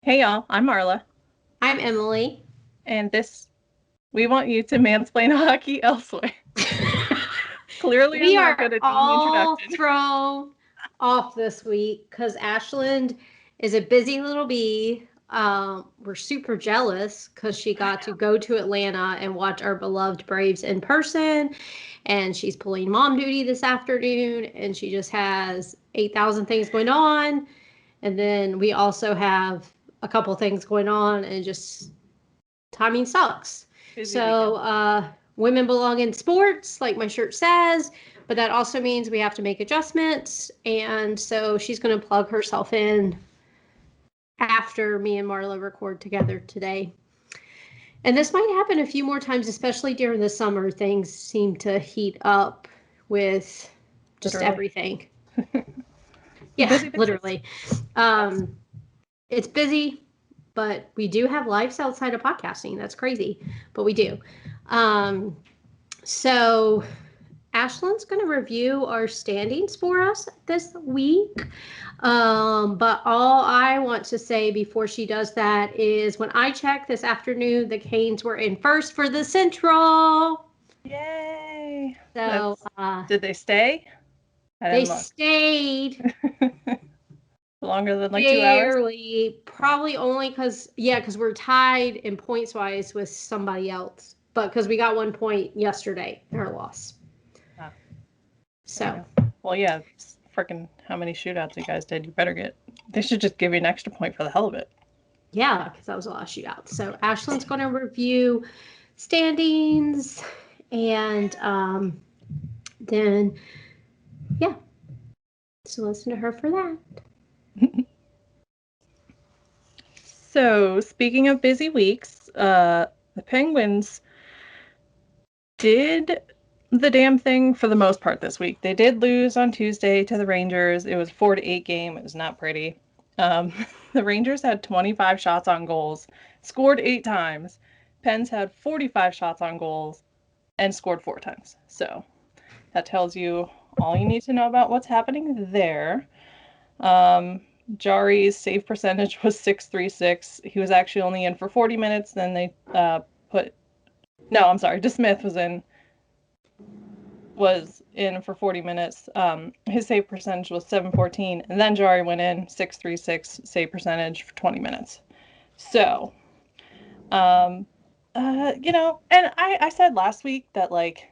Hey y'all, I'm Marla, I'm Emily. and we want you to mansplain hockey elsewhere. Clearly, I'm We not are good at being all introducted. thrown off this week because Ashland is a busy little bee. We're super jealous because she got to go to Atlanta and watch our beloved Braves in person. And she's pulling mom duty this afternoon, and she just has 8,000 things going on. And then we also have a couple things going on, and just timing sucks. Busy So, weekend. women belong in sports, like my shirt says, but that also means we have to make adjustments. And so she's going to plug herself in after me and Marla record together today. And this might happen a few more times, especially during the summer. Things seem to heat up with just Literally. everything. We're Yeah, busy bitches. literally. Yes. It's busy, but we do have lives outside of podcasting. That's crazy, but we do. Um, so Ashlyn's going to review our standings for us this week. But all I want to say before she does that is when I checked this afternoon, the Canes were in first for the Central. Yay! So Did they stay? I they didn't look. stayed Longer than like 2 hours? barely, probably only because we're tied in points wise with somebody else, but because we got 1 point yesterday in our loss. Ah, there you So go. Well, yeah, freaking how many shootouts you guys did, you better get. They should just give you an extra point for the hell of it. yeah, because that was a lot of shootouts. So Ashlyn's going to review standings, and then yeah, so listen to her for that. So, speaking of busy weeks, the Penguins did the damn thing for the most part this week. They did lose on Tuesday to the Rangers. It was 4-8 game. It was not pretty. Um, the Rangers had 25 shots on goals, scored 8 times. Pens had 45 shots on goals and scored 4 times. So that tells you all you need to know about what's happening there. Um, Jari's save percentage was 636. He was actually only in for 40 minutes. Then they put no, I'm sorry. DeSmith was in for 40 minutes. His save percentage was 714, and then Jari went in 636 save percentage for 20 minutes. So, um, and I said last week that like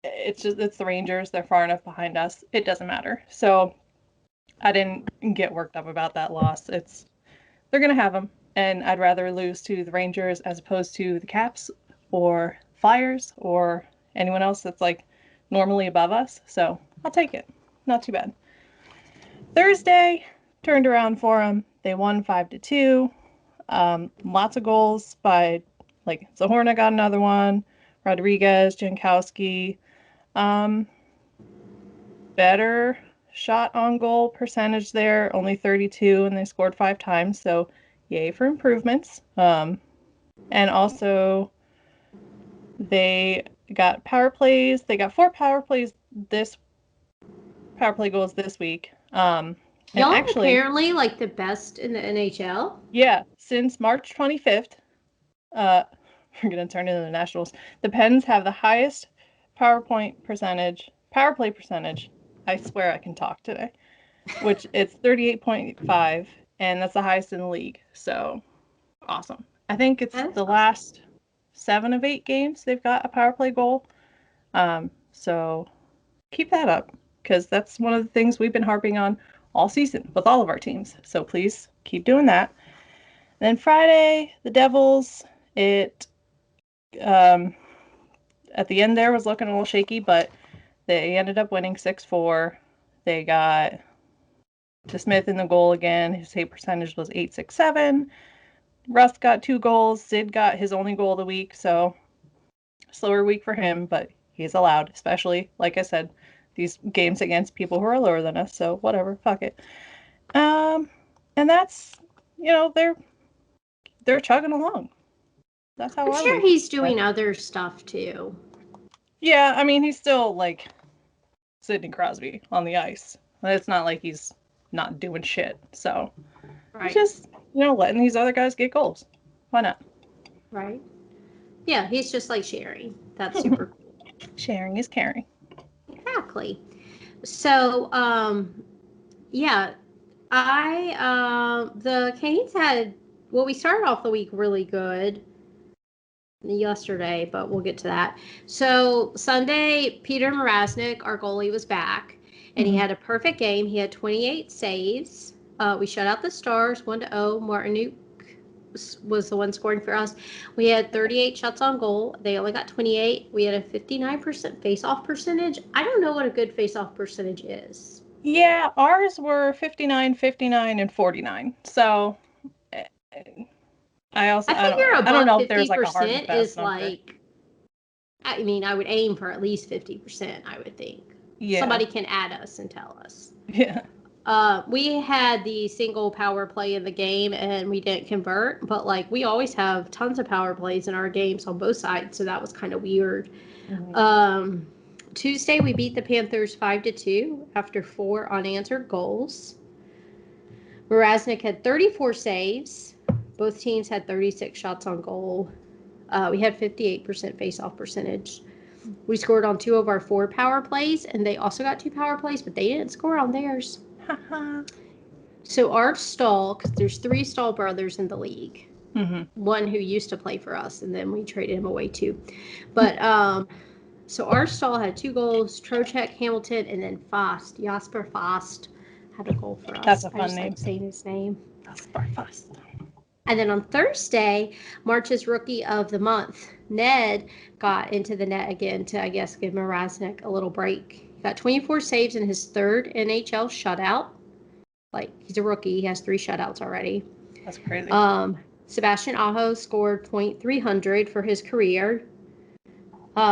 it's the Rangers. They're far enough behind us. It doesn't matter. So I didn't get worked up about that loss. They're gonna have them, and I'd rather lose to the Rangers as opposed to the Caps or Flyers or anyone else that's like normally above us. So I'll take it. Not too bad. Thursday turned around for them. They won 5-2. Lots of goals by like Zahorna got another one. Rodriguez, Jankowski. Um, Better shot on goal percentage there, only 32, and they scored 5 times. So yay for improvements. And also they got power plays. They got 4 this power play goals this week. And Y'all are actually, apparently like the best in the NHL. yeah, since March 25th, uh, we're gonna turn into the Nationals. The Pens have the highest power play percentage. I swear I can talk today. Which it's 38.5, and that's the highest in the league. So awesome. I think it's That is the awesome. last 7 of 8 games they've got a power play goal. So keep that up because that's one of the things we've been harping on all season with all of our teams. So please keep doing that. And then Friday, the Devils, it um, at the end there was looking a little shaky, but they ended up winning 6-4. They got DeSmith in the goal again. His save percentage was 867. Russ got 2 goals. Sid got his only goal of the week, so slower week for him, but he's allowed, especially, like I said, these games against people who are lower than us, so whatever, fuck it. Um, and that's, they're chugging along. That's how I'm our sure week he's went. doing other stuff too. Yeah, I mean, he's still, like, Sidney Crosby on the ice. It's not like he's not doing shit, so he's Right. just letting these other guys get goals. Why not? Right. Yeah, he's just like sharing. That's super cool. Sharing is caring. Exactly. So, yeah, the Canes had, well, we started off the week really good yesterday, but we'll get to that. So Sunday, Peter Mraznik, our goalie, was back, and he had a perfect game. He had 28 saves. We shut out the Stars 1-0. Martinuk was the one scoring for us. We had 38 shots on goal. They only got 28. We had a 59% face-off percentage. I don't know what a good face-off percentage is. Yeah, ours were 59, 59, and 49. So eh, I I figure don't above know if there's like a hard and 50% fast is number. like, I mean, I would aim for at least 50%, I would think. Yeah. Somebody can add us and tell us. Yeah. We had the single power play in the game and we didn't convert, but like we always have tons of power plays in our games on both sides, so that was kind of weird. Mm-hmm. Tuesday we beat the Panthers 5-2 after 4 unanswered goals. Mraznik had 34 saves. Both teams had 36 shots on goal. We had 58% face-off percentage. We scored on 2 of our 4 power plays, and they also got 2 power plays, but they didn't score on theirs. So our Stahl, because there's 3 Stahl brothers in the league. Mm-hmm. One who used to play for us, and then we traded him away too. But so our Stahl had 2 goals. Trocheck, Hamilton, and then Jasper Fast had a goal for us. That's a I fun just name. like saying his name. Jasper Fast. And then on Thursday, March's Rookie of the Month, Ned, got into the net again to, I guess, give Mraznik a little break. He got 24 saves in his 3rd NHL shutout. Like, he's a rookie. He has 3 shutouts already. That's crazy. Sebastian Aho scored .300 for his career. We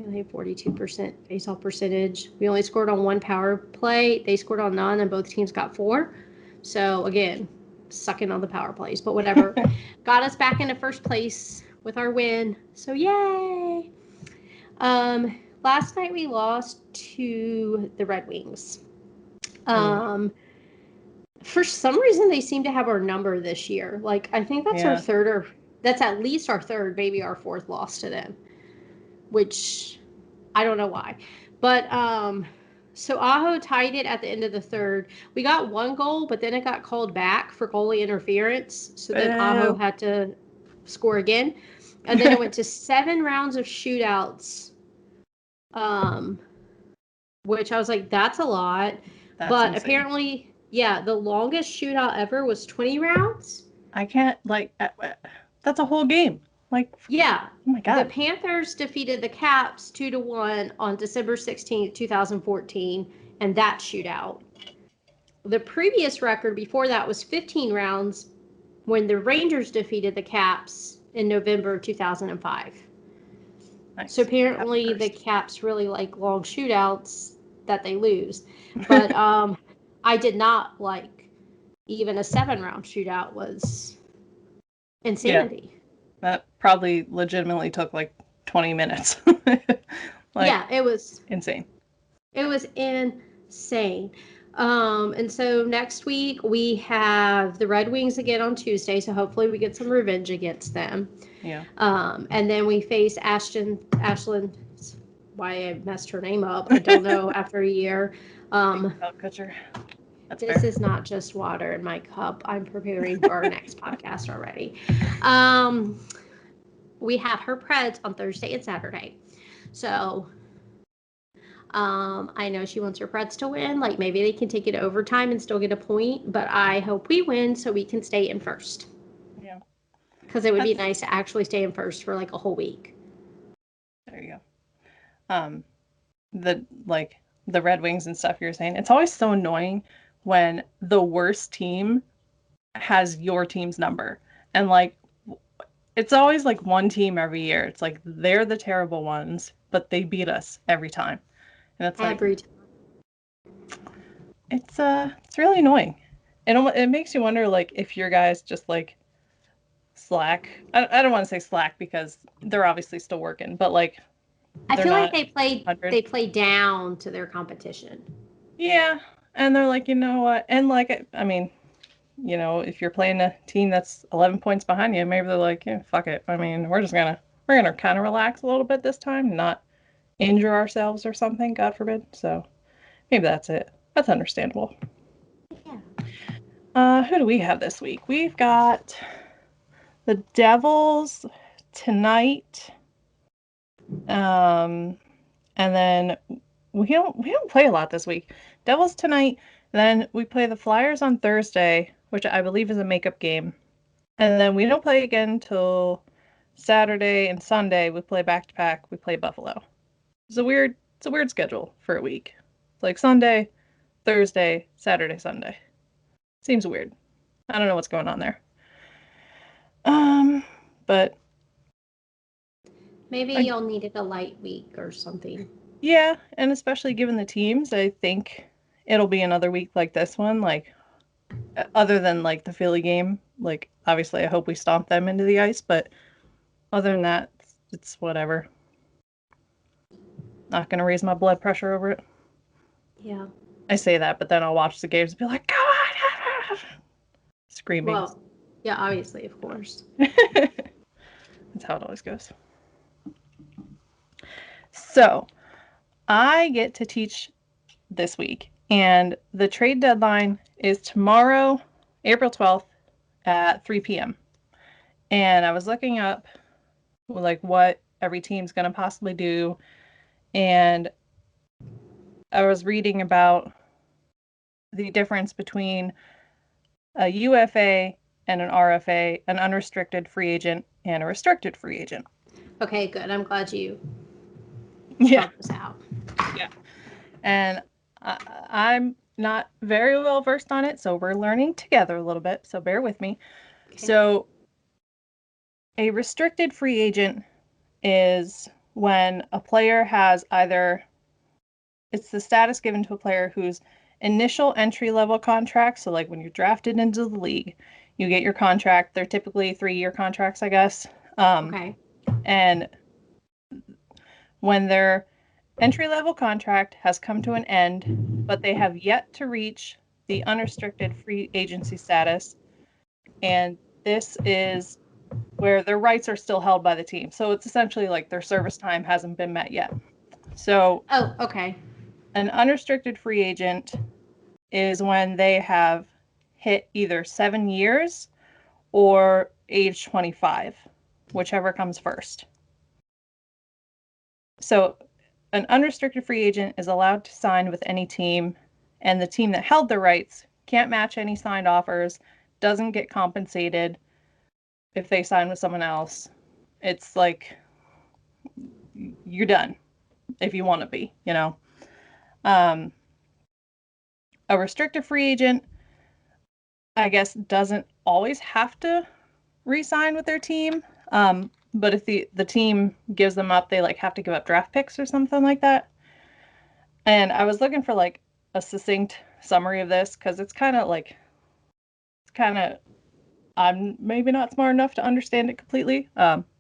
only have 42% face-off percentage. We only scored on 1 power play. They scored on none, and both teams got 4. So, again, sucking on the power plays, but whatever. Got us back into first place with our win. So, yay! Last night we lost to the Red Wings. For some reason, they seem to have our number this year. Like, I think that's our third, or that's at least our third, maybe our 4th loss to them, which I don't know why. But so Aho tied it at the end of the 3rd. We got 1 goal, but then it got called back for goalie interference. So then Aho had to score again. And then it went to 7 rounds of shootouts, which I was like, that's a lot. But insane. Apparently, yeah, the longest shootout ever was 20 rounds. I can't, like, that's a whole game. Like, yeah. Oh my God. The Panthers defeated the Caps 2-1 on December 16th, 2014, and that shootout. The previous record before that was 15 rounds when the Rangers defeated the Caps in November 2005. Nice. So apparently the Caps really like long shootouts that they lose. But I did not like even a 7-round shootout was insanity. Yeah. That probably legitimately took like 20 minutes. Yeah, it was insane. It was insane. And so next week we have the Red Wings again on Tuesday, so hopefully we get some revenge against them. Yeah. And then we face Ashland, why I messed her name up, I don't know, after a year. This is not just water in my cup. I'm preparing for our next podcast already. We have her Preds on Thursday and Saturday. So I know she wants her Preds to win. Like, maybe they can take it to overtime and still get a point, but I hope we win so we can stay in first. Yeah. Because it would be nice to actually stay in first for like a whole week. There you go. The Red Wings and stuff you're saying, it's always so annoying when the worst team has your team's number. And like, it's always like one team every year. It's like they're the terrible ones, but they beat us every time. And it's like every time. It's really annoying. It makes you wonder, like, if your guys just like slack. I don't want to say slack because they're obviously still working, but like I feel like they play down to their competition. Yeah, and they're like, you know what? And like, I mean, you know, if you're playing a team that's 11 points behind you, maybe they're like, yeah, fuck it. I mean, we're gonna kind of relax a little bit this time, not injure ourselves or something, God forbid. So maybe that's it. That's understandable. Yeah. Who do we have this week? We've got the Devils tonight. And then we don't play a lot this week. Devils tonight, then we play the Flyers on Thursday, which I believe is a makeup game. And then we don't play again till Saturday and Sunday. We play back to back. We play Buffalo. It's a weird schedule for a week. It's like Sunday, Thursday, Saturday, Sunday. Seems weird. I don't know what's going on there. But Maybe I, you'll need it a light week or something. yeah, and especially given the teams, I think it'll be another week like this one. Like other than like the Philly game, like obviously I hope we stomp them into the ice, but other than that, it's whatever. Not gonna raise my blood pressure over it. Yeah. I say that, but then I'll watch the games and be like, "Go on!" Screaming. Well, yeah, obviously, of course. That's how it always goes. So I get to teach this week, and the trade deadline is tomorrow, April 12th at 3 p.m. And I was looking up like what every team's going to possibly do, and I was reading about the difference between a UFA and an RFA, an unrestricted free agent and a restricted free agent. Okay, good. I'm glad you Yeah. spelled this out. Yeah. And I'm not very well versed on it, so we're learning together a little bit, so bear with me. Okay. So, a restricted free agent is when a player has either, it's the status given to a player whose initial entry level contract, so like when you're drafted into the league, you get your contract. They're typically 3-year contracts, I guess. Okay. And when their entry level contract has come to an end, but they have yet to reach the unrestricted free agency status, and this is where their rights are still held by the team. So it's essentially like their service time hasn't been met yet. So, Oh, okay. an unrestricted free agent is when they have hit either 7 years or age 25, whichever comes first. So, an unrestricted free agent is allowed to sign with any team, and the team that held the rights can't match any signed offers, doesn't get compensated if they sign with someone else. It's like you're done if you want to be, you know. Um, a restricted free agent, I guess, doesn't always have to re-sign with their team. But if the team gives them up, they like have to give up draft picks or something like that. And I was looking for like a succinct summary of this because it's kind of I'm maybe not smart enough to understand it completely.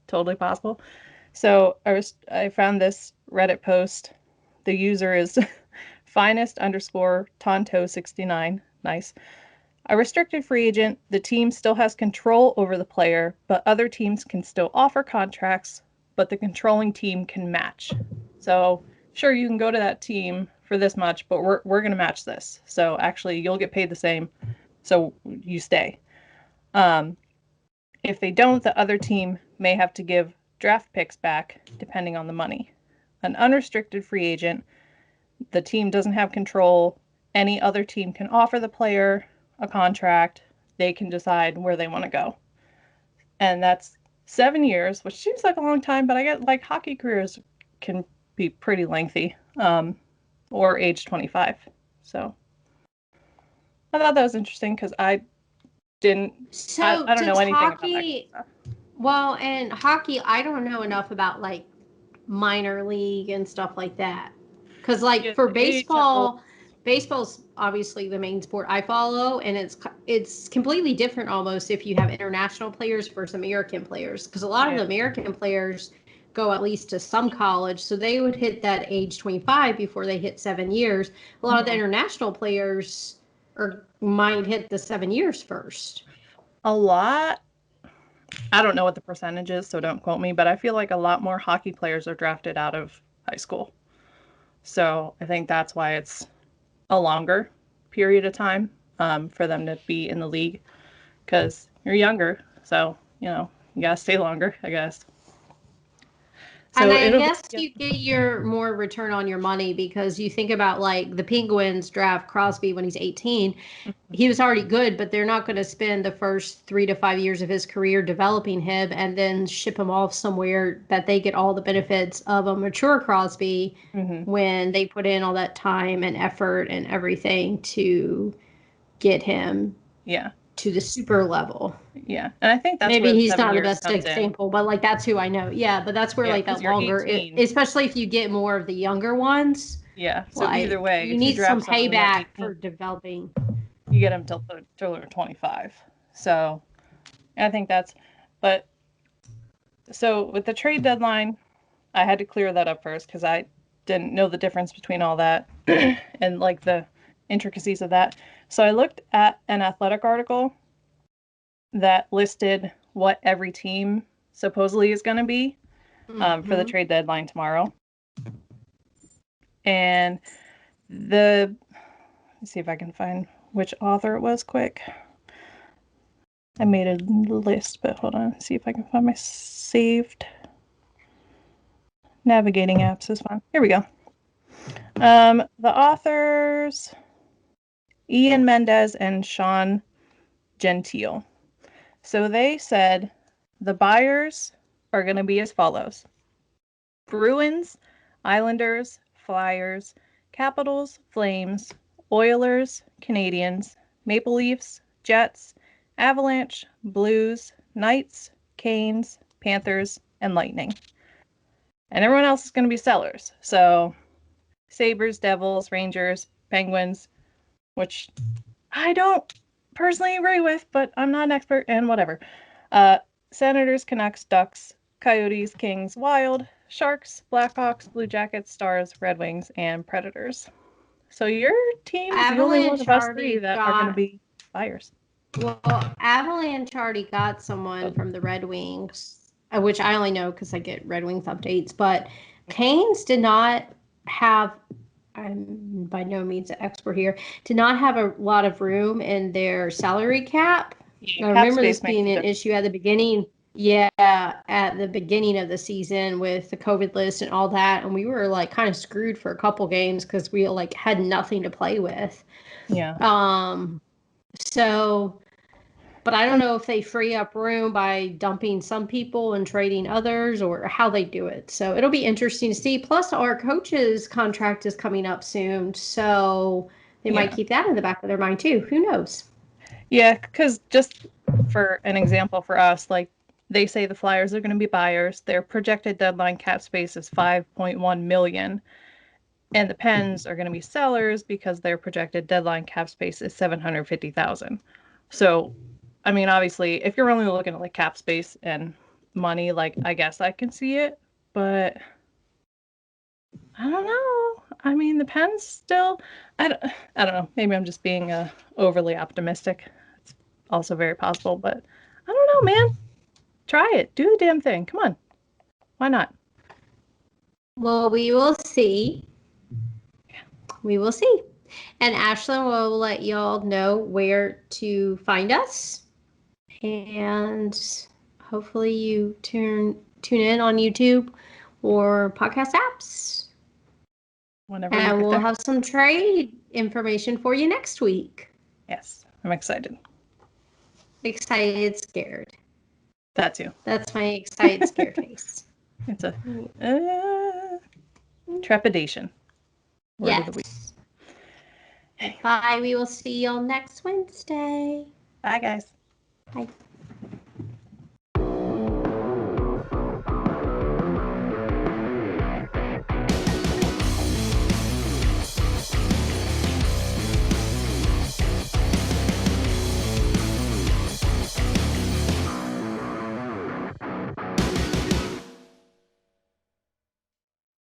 Totally possible. So I found this Reddit post. The user is finest underscore Tonto69. Nice. A restricted free agent, the team still has control over the player, but other teams can still offer contracts, but the controlling team can match. So sure, you can go to that team for this much, but we're gonna match this. So actually you'll get paid the same. So you stay. Um, if they don't, the other team may have to give draft picks back depending on the money. An unrestricted free agent, the team doesn't have control. Any other team can offer the player a contract. They can decide where they want to go. And that's 7 years, which seems like a long time, but I get like hockey careers can be pretty lengthy, or age 25. So I thought that was interesting because didn't, So I don't know does anything about that kind of hockey, stuff. well, and hockey, I don't know enough about like minor league and stuff like that. Because like Yeah, for the AHL. baseball's obviously the main sport I follow, and it's completely different almost if you have international players versus American players. Because a lot of Yeah. the American players go at least to some college, so they would hit that age 25 before they hit 7 years. A lot of the Mhm. international players or might hit the 7 years first. A lot. I don't know what the percentage is, so don't quote me, but I feel like a lot more hockey players are drafted out of high school. So I think that's why it's a longer period of time for them to be in the league, because you're younger. So, you gotta stay longer, I guess. And So I it'll guess be, you get your more return on your money because you think about like the Penguins draft Crosby when he's 18. He was already good, but they're not going to spend the first 3 to 5 years of his career developing him and then ship him off somewhere that they get all the benefits of a mature Crosby when they put in all that time and effort and everything to get him yeah. to the super level. Yeah. And I think that's Maybe where the he's 7 not the years best comes in. example, but like that's who I know. Yeah, but that's where Yeah, like because that you're longer, 18. especially if you get more of the younger ones, Yeah. So either like way, you if you need some draft someone when they're payback 18, for developing. you get them till they're 25. So I think but so with the trade deadline, I had to clear that up first because I didn't know the difference between all that and like the intricacies of that. So I looked at an athletic article that listed what every team supposedly is going to be for the trade deadline tomorrow. And let's see if I can find which author it was quick. I made a list, but hold on, see if I can find my saved. Navigating apps is fun. Here we go. The authors, Ian Mendez and Sean Gentile. So they said the buyers are going to be as follows: Bruins, Islanders, Flyers, Capitals, Flames, Oilers, Canadiens, Maple Leafs, Jets, Avalanche, Blues, Knights, Canes, Panthers, and Lightning. And everyone else is going to be sellers. So Sabres, Devils, Rangers, Penguins, which I don't personally agree with, but I'm not an expert and whatever. Senators, Canucks, Ducks, Coyotes, Kings, Wild, Sharks, Blackhawks, Blue Jackets, Stars, Red Wings, and Predators. So your team is the only one Avalanche of us three already that are going to got, be buyers. well, Avalanche already got someone from the Red Wings, which I only know because I get Red Wings updates, but Canes did not have, I'm by no means an expert here, did not have a lot of room in their salary cap. Yeah, I cap remember this space makes being a an difference. issue at the beginning. Yeah, at the beginning of the season with the COVID list and all that, and we were like kind of screwed for a couple games because we like had nothing to play with. Yeah. So, but I don't know if they free up room by dumping some people and trading others or how they do it. So it'll be interesting to see. Plus, our coach's contract is coming up soon, so they might keep that in the back of their mind too. Who knows? Yeah, because just for an example for us, like they say the Flyers are going to be buyers. Their projected deadline cap space is 5.1 million, and the Pens are going to be sellers because their projected deadline cap space is 750,000. So, I mean, obviously, if you're only looking at like cap space and money, like I guess I can see it, but I don't know. I mean, the Pens still, I don't know. Maybe I'm just being overly optimistic. It's also very possible, but I don't know, man. Try it. Do the damn thing. Come on. Why not? Well, we will see. We will see. And Ashlyn will let y'all know where to find us. And hopefully you tune in on YouTube or podcast apps. Whenever we And get we'll there. have some trade information for you next week. Yes, I'm excited. Excited, scared. That too. That's my excited, scared face. It's a trepidation. Word of the week. Yes. Bye. We will see y'all next Wednesday. Bye, guys. Bye.